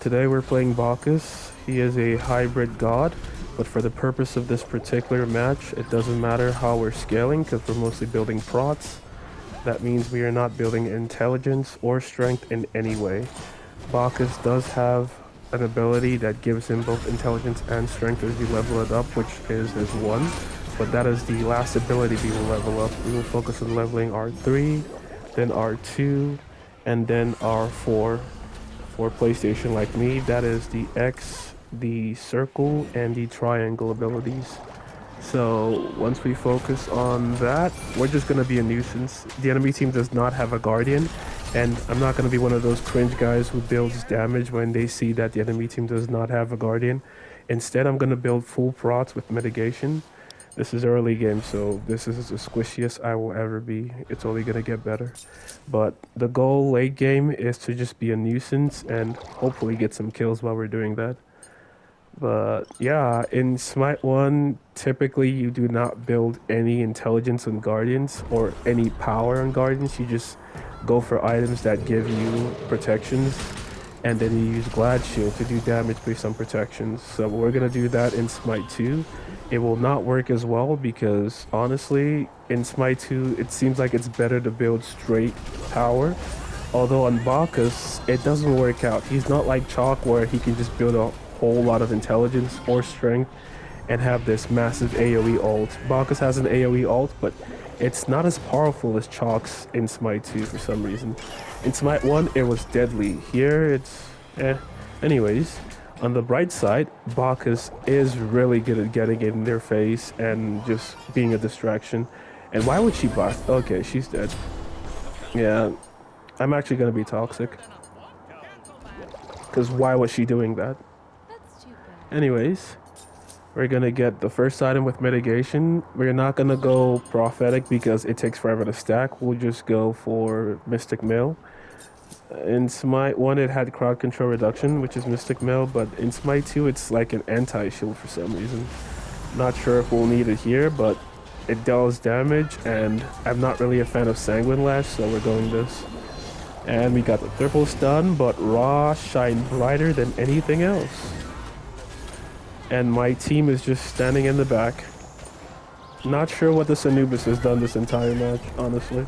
Today we're playing Bacchus. He is a hybrid god, but for the purpose of this particular match, it doesn't matter how we're scaling because we're mostly building prots. That means we are not building intelligence or strength in any way. Bacchus does have an ability that gives him both intelligence and strength as you level it up, which is his 1. But that is the last ability we will level up. We will focus on leveling R3, then R2, and then R4. For PlayStation like me, that is the X, the circle, and the triangle abilities. So once we focus on that, we're just going to be a nuisance. The enemy team does not have a guardian, and I'm not going to be one of those cringe guys who builds damage when they see that the enemy team does not have a guardian. Instead, I'm going to build full prots with mitigation. This is early game, so this is the squishiest I will ever be. It's only going to get better. But the goal late game is to just be a nuisance and hopefully get some kills while we're doing that. But yeah, in Smite 1, typically you do not build any intelligence on Guardians or any power on Guardians. You just go for items that give you protections, and then you use Glad Shield to do damage based on protections. So we're going to do that in Smite 2. It will not work as well because honestly, in Smite 2, it seems like it's better to build straight power. Although on Bacchus, it doesn't work out. He's not like Chalk where he can just build a whole lot of intelligence or strength and have this massive AoE ult. Bacchus has an AoE ult, but it's not as powerful as Chalk's in Smite 2 for some reason. In Smite 1, it was deadly. Here, it's Anyways, on the bright side, Bacchus is really good at getting in their face and just being a distraction. And why would she buy? Okay, she's dead. Yeah, I'm actually going to be toxic. Because why was she doing that? Anyways, we're going to get the first item with mitigation. We're not going to go prophetic because it takes forever to stack. We'll just go for Mystic Mail. In Smite 1, it had crowd control reduction, which is Mystic Mail, but in Smite 2, it's like an anti-shield for some reason. Not sure if we'll need it here, but it deals damage, and I'm not really a fan of Sanguine Lash, so we're going this. And we got the triple stun, but Raw shine brighter than anything else. And my team is just standing in the back. Not sure what this Anubis has done this entire match, honestly.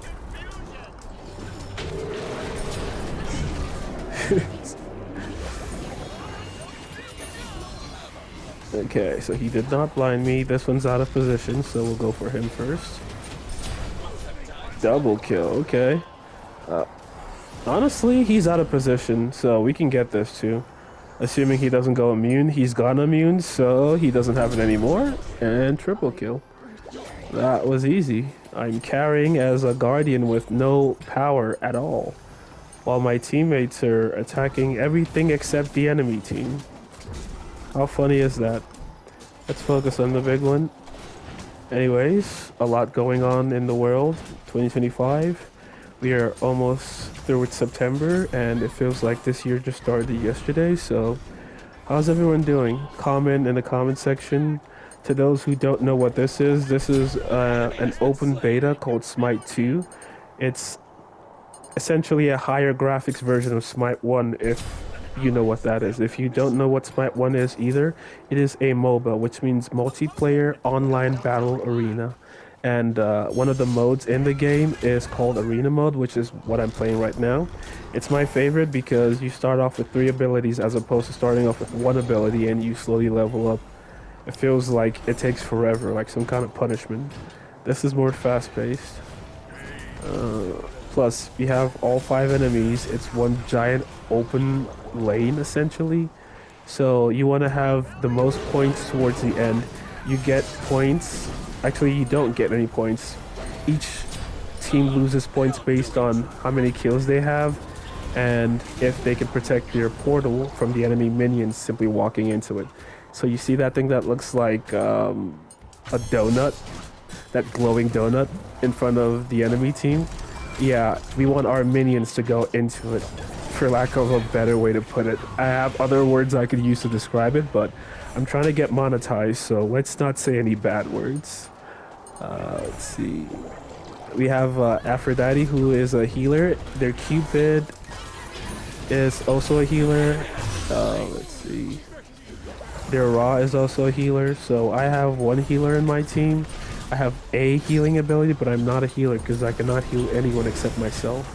Okay, so he did not blind me. This one's out of position, so we'll go for him first. Double kill, okay. Honestly, he's out of position, so we can get this too. Assuming he doesn't go immune. He's gone immune, so he doesn't have it anymore. And triple kill. That was easy. I'm carrying as a guardian with no power at all, while my teammates are attacking everything except the enemy team. How funny is that? Let's focus on the big one. Anyways, a lot going on in the world. 2025. We are almost through with September, and it feels like this year just started yesterday. So, how's everyone doing? Comment in the comment section. To those who don't know what this is an open beta called Smite 2. It's essentially a higher graphics version of Smite 1, if you know what that is. If you don't know what Smite 1 is either, it is a MOBA, which means multiplayer online battle arena. And one of the modes in the game is called Arena Mode, which is what I'm playing right now. It's my favorite because you start off with 3 abilities as opposed to starting off with 1 ability and you slowly level up. It feels like it takes forever, like some kind of punishment. This is more fast-paced. Plus, you have all 5 enemies. It's one giant open lane, essentially. So you want to have the most points towards the end. You get points. Actually, you don't get any points. Each team loses points based on how many kills they have, and if they can protect their portal from the enemy minions simply walking into it. So you see that thing that looks like a donut, that glowing donut in front of the enemy team? Yeah, we want our minions to go into it, for lack of a better way to put it. I have other words I could use to describe it, but I'm trying to get monetized, so let's not say any bad words. Let's see. We have Aphrodite, who is a healer. Their Cupid is also a healer. Let's see. Their Ra is also a healer, so I have one healer in my team. I have a healing ability, but I'm not a healer because I cannot heal anyone except myself.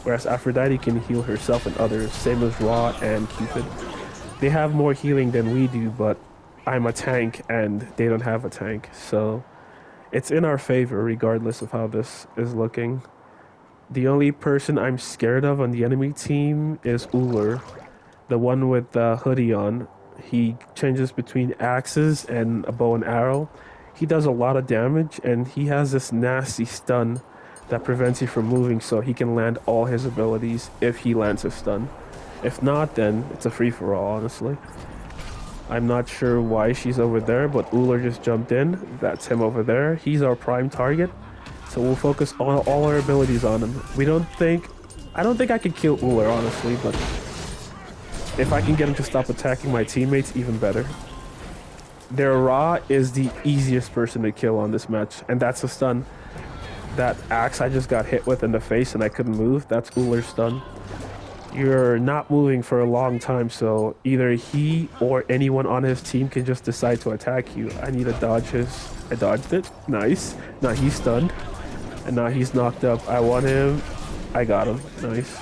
Whereas Aphrodite can heal herself and others, same as Ra and Cupid. They have more healing than we do, but I'm a tank and they don't have a tank, so it's in our favor regardless of how this is looking. The only person I'm scared of on the enemy team is Uller, the one with the hoodie on. He changes between axes and a bow and arrow. He does a lot of damage, and he has this nasty stun that prevents you from moving, so he can land all his abilities if he lands a stun. If not, then it's a free-for-all, honestly. I'm not sure why she's over there, but Uller just jumped in. That's him over there. He's our prime target, so we'll focus all our abilities on him. I don't think I could kill Uller, honestly, but if I can get him to stop attacking my teammates, even better. Their Ra is the easiest person to kill on this match, and that's a stun. That axe I just got hit with in the face and I couldn't move, that's Uller's stun. You're not moving for a long time, so either he or anyone on his team can just decide to attack you. I need to dodge his... I dodged it. Nice. Now he's stunned. And now he's knocked up. I want him. I got him. Nice.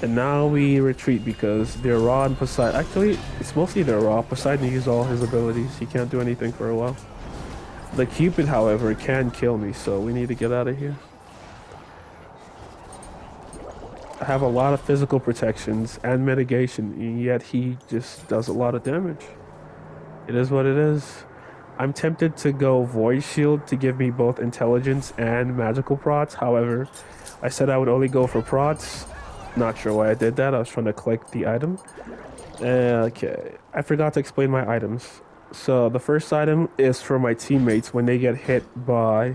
And now we retreat because their Ra and Poseidon... Actually, it's mostly their Ra. Poseidon used all his abilities. He can't do anything for a while. The Cupid, however, can kill me, so we need to get out of here. I have a lot of physical protections and mitigation, and yet he just does a lot of damage. It is what it is. I'm tempted to go Void Shield to give me both intelligence and magical prots. However, I said I would only go for prots. Not sure why I did that. I was trying to collect the item. Okay, I forgot to explain my items. So the first item is for my teammates. When they get hit by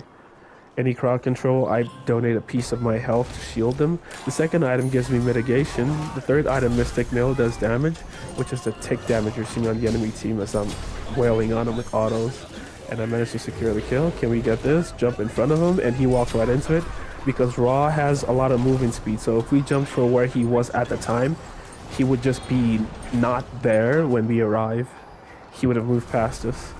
any crowd control, I donate a piece of my health to shield them. The second item gives me mitigation. The third item, Mystic Mill, does damage, which is the tick damage you're seeing on the enemy team as I'm wailing on him with autos. And I managed to secure the kill. Can we get this? Jump in front of him, and he walks right into it. Because Ra has a lot of movement speed, so if we jumped for where he was at the time, he would just be not there when we arrive. He would have moved past us.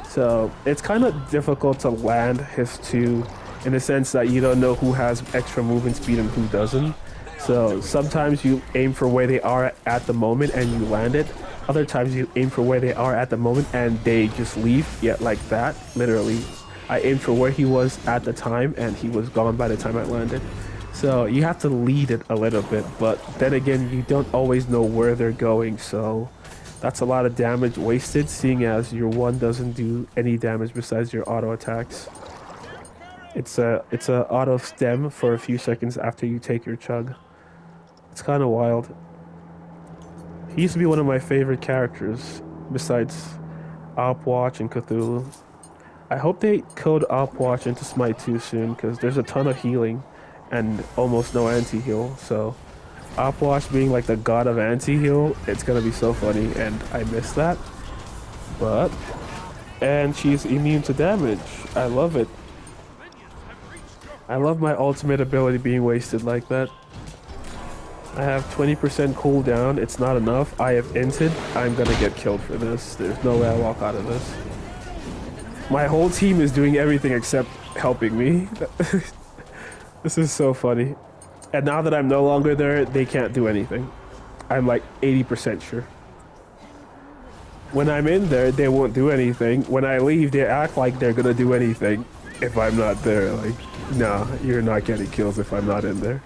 So it's kind of difficult to land his two in the sense that you don't know who has extra movement speed and who doesn't. So sometimes you aim for where they are at the moment and you land it. Other times you aim for where they are at the moment and they just leave, yet like that, literally. I aimed for where he was at the time and he was gone by the time I landed. So you have to lead it a little bit, but then again, you don't always know where they're going, so that's a lot of damage wasted, seeing as your one doesn't do any damage besides your auto attacks. It's a auto stem for a few seconds after you take your chug. It's kind of wild. He used to be one of my favorite characters, besides Opwatch and Cthulhu. I hope they code Opwatch into Smite 2 soon, because there's a ton of healing and almost no anti-heal, so Opwatch being like the god of anti-heal, it's gonna be so funny, and I miss that. And she's immune to damage. I love it. I love my ultimate ability being wasted like that. I have 20% cooldown. It's not enough. I have inted. I'm gonna get killed for this. There's no way I walk out of this. My whole team is doing everything except helping me. This is so funny. And now that I'm no longer there, they can't do anything. I'm like 80% sure. When I'm in there, they won't do anything. When I leave, they act like they're gonna do anything if I'm not there. Like, nah, you're not getting kills if I'm not in there.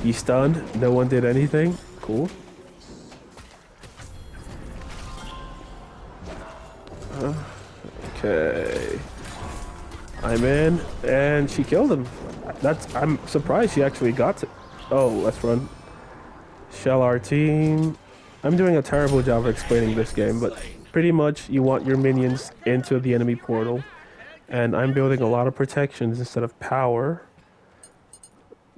He's stunned. No one did anything. Cool. Okay. I'm in, and she killed him. I'm surprised she actually got to... Oh, let's run. Shell our team. I'm doing a terrible job of explaining this game, but pretty much you want your minions into the enemy portal. And I'm building a lot of protections instead of power,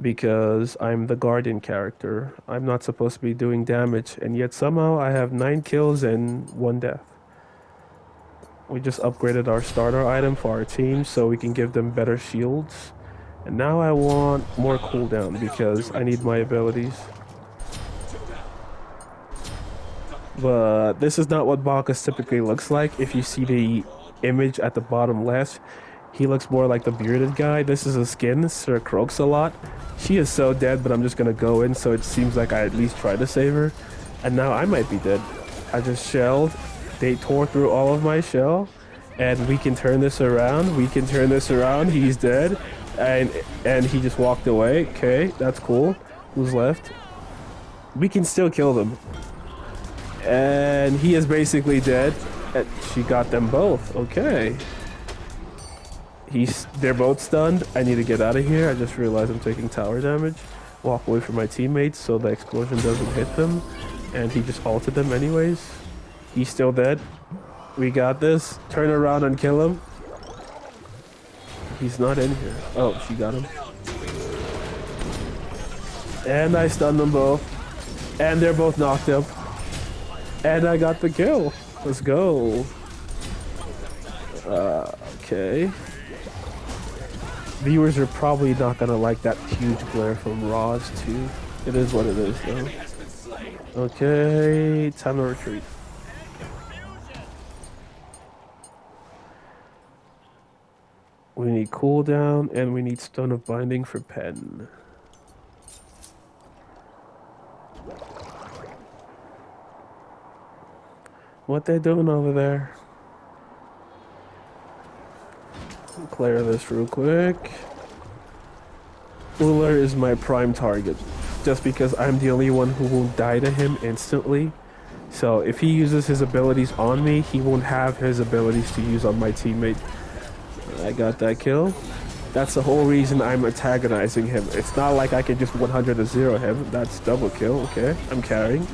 because I'm the guardian character. I'm not supposed to be doing damage, and yet somehow I have 9 kills and 1 death. We just upgraded our starter item for our team so we can give them better shields. And now I want more cooldown because I need my abilities. But this is not what Bacchus typically looks like. If you see the image at the bottom left, he looks more like the bearded guy. This is a skin, Sir Croaks a lot. She is so dead, but I'm just gonna go in so it seems like I at least tried to save her. And now I might be dead. I just shelled. They tore through all of my shell. And we can turn this around. We can turn this around. He's dead. And he just walked away. Okay, that's cool. Who's left? We can still kill them. And he is basically dead. And she got them both. Okay. They're both stunned. I need to get out of here. I just realized I'm taking tower damage. Walk away from my teammates so the explosion doesn't hit them. And he just ulted them anyways. He's still dead. We got this. Turn around and kill him. He's not in here. Oh, she got him. And I stunned them both. And they're both knocked up. And I got the kill. Let's go. Okay. Viewers are probably not gonna like that huge glare from Roz too. It is what it is though. Okay, time to retreat. We need cooldown and we need Stone of Binding for Pen. What they doing over there? Clear this real quick. Uller is my prime target, just because I'm the only one who won't die to him instantly. So if he uses his abilities on me, he won't have his abilities to use on my teammate. I got that kill. That's the whole reason I'm antagonizing him. It's not like I can just 100-0 him. That's double kill, okay? I'm carrying.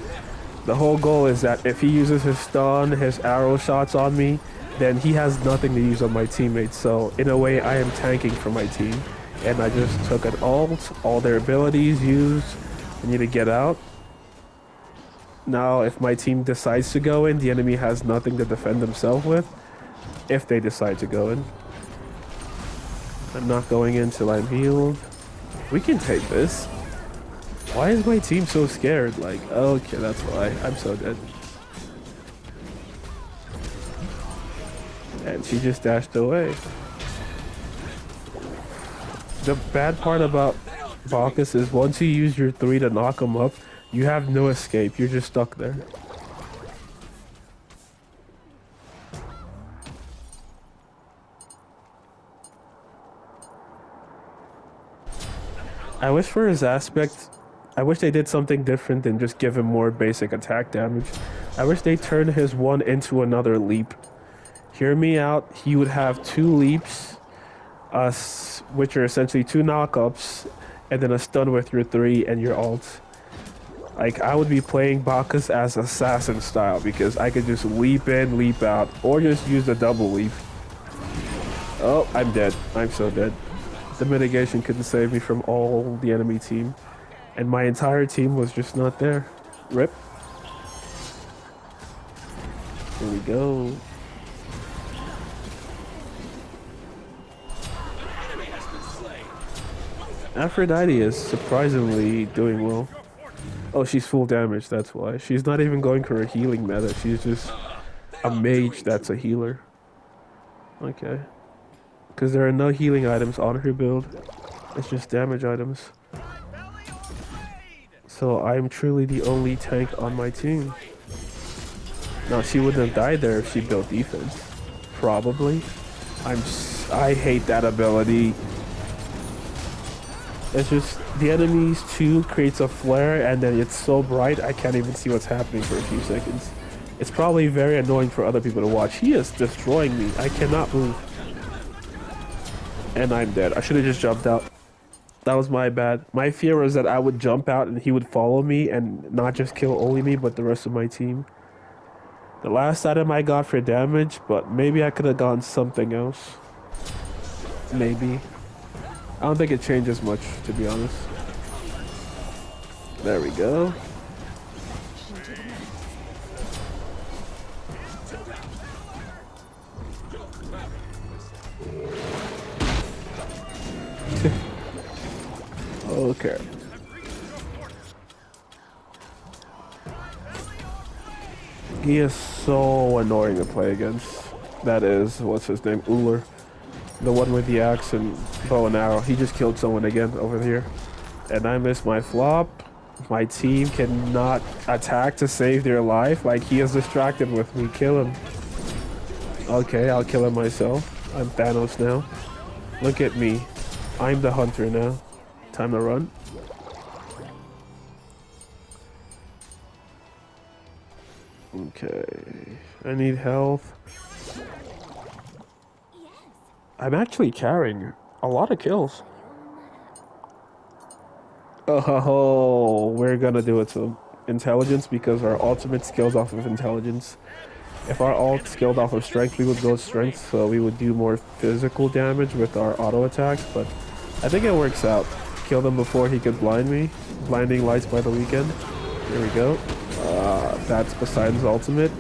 The whole goal is that if he uses his stun, his arrow shots on me, then he has nothing to use on my teammates. So in a way, I am tanking for my team. And I just took an ult, all their abilities used. I need to get out. Now, if my team decides to go in, the enemy has nothing to defend themselves with. If they decide to go in. I'm not going in till I'm healed. We can take this. Why is my team so scared? Like, okay, that's why. I'm so dead. And she just dashed away. The bad part about Bacchus is once you use your 3 to knock him up, you have no escape. You're just stuck there. I wish for his aspect, I wish they did something different than just give him more basic attack damage. I wish they turned his 1 into another leap. Hear me out, he would have 2 leaps, which are essentially 2 knockups, and then a stun with your 3 and your ult. Like, I would be playing Bacchus as assassin style, because I could just leap in, leap out, or just use the double leap. Oh, I'm dead. I'm so dead. The mitigation couldn't save me from all the enemy team. And my entire team was just not there. Rip. Here we go. Aphrodite is surprisingly doing well. Oh, she's full damage, that's why. She's not even going for a healing meta. She's just a mage that's a healer. Okay. Because there are no healing items on her build. It's just damage items. So I'm truly the only tank on my team. Now, she wouldn't have died there if she built defense. Probably. I hate that ability. It's just, the enemies too creates a flare and then it's so bright I can't even see what's happening for a few seconds. It's probably very annoying for other people to watch. He is destroying me. I cannot move. And I'm dead. I should have just jumped out. That was my bad. My fear was that I would jump out and he would follow me and not just kill only me, but the rest of my team. The last item I got for damage, but maybe I could have gotten something else. Maybe. I don't think it changes much, to be honest. There we go. Okay. He is so annoying to play against. That is, what's his name? Uller. The one with the axe and bow and arrow. He just killed someone again over here. And I missed my flop. My team cannot attack to save their life. Like, he is distracted with me. Kill him. Okay, I'll kill him myself. I'm Thanos now. Look at me. I'm the hunter now. Time to run. Okay. I need health. I'm actually carrying a lot of kills. Oh, we're gonna do it to intelligence because our ultimate scales off of intelligence. If our ult scaled off of strength, we would go strength, so we would do more physical damage with our auto attacks, but I think it works out. Kill him before he could blind me. Blinding lights by the weekend. Here we go. That's Poseidon's ultimate.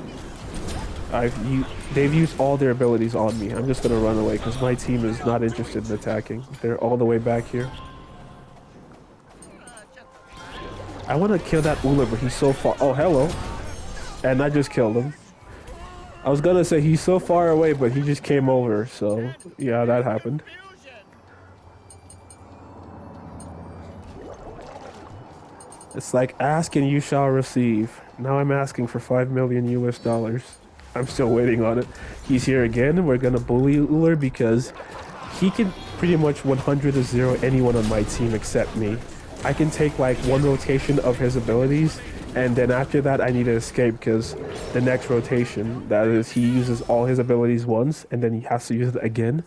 They've used all their abilities on me. I'm just gonna run away because my team is not interested in attacking. They're all the way back here. I want to kill that Uller, but he's so far. Oh, hello. And I just killed him. I was gonna say he's so far away, but he just came over, so yeah, that happened. It's like ask and you shall receive. Now I'm asking for $5 million US. I'm still waiting on it. He's here again. We're gonna bully Uller because he can pretty much 100-0 anyone on my team except me. I can take like one rotation of his abilities, and then after that I need to escape because the next rotation, that is, he uses all his abilities once and then he has to use it again.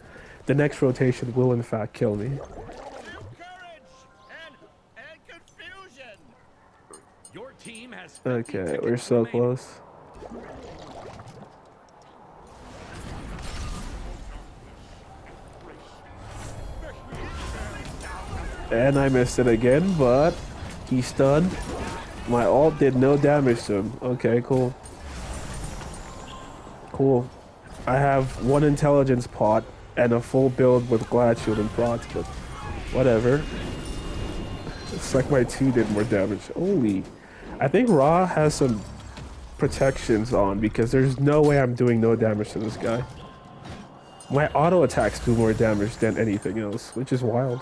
The next rotation will in fact kill me. Okay, we're so close. And I missed it again, but he's stunned. My ult did no damage to him. Okay, cool. Cool. I have one intelligence pot and a full build with Glad Shield and procs, but whatever. It's like my 2 did more damage. Holy. I think Ra has some protections on because there's no way I'm doing no damage to this guy. My auto attacks do more damage than anything else, which is wild.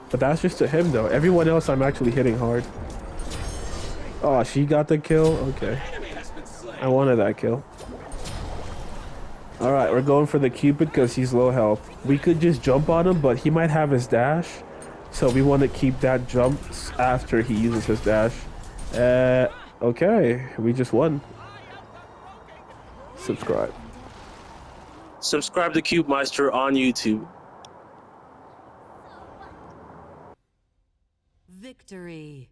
But that's just to him though. Everyone else I'm actually hitting hard. Oh, she got the kill? Okay. I wanted that kill. Alright, we're going for the Cupid because he's low health. We could just jump on him, but he might have his dash. So we want to keep that jump after he uses his dash. Okay. We just won. Subscribe. Subscribe to CubeMeister on YouTube. Victory.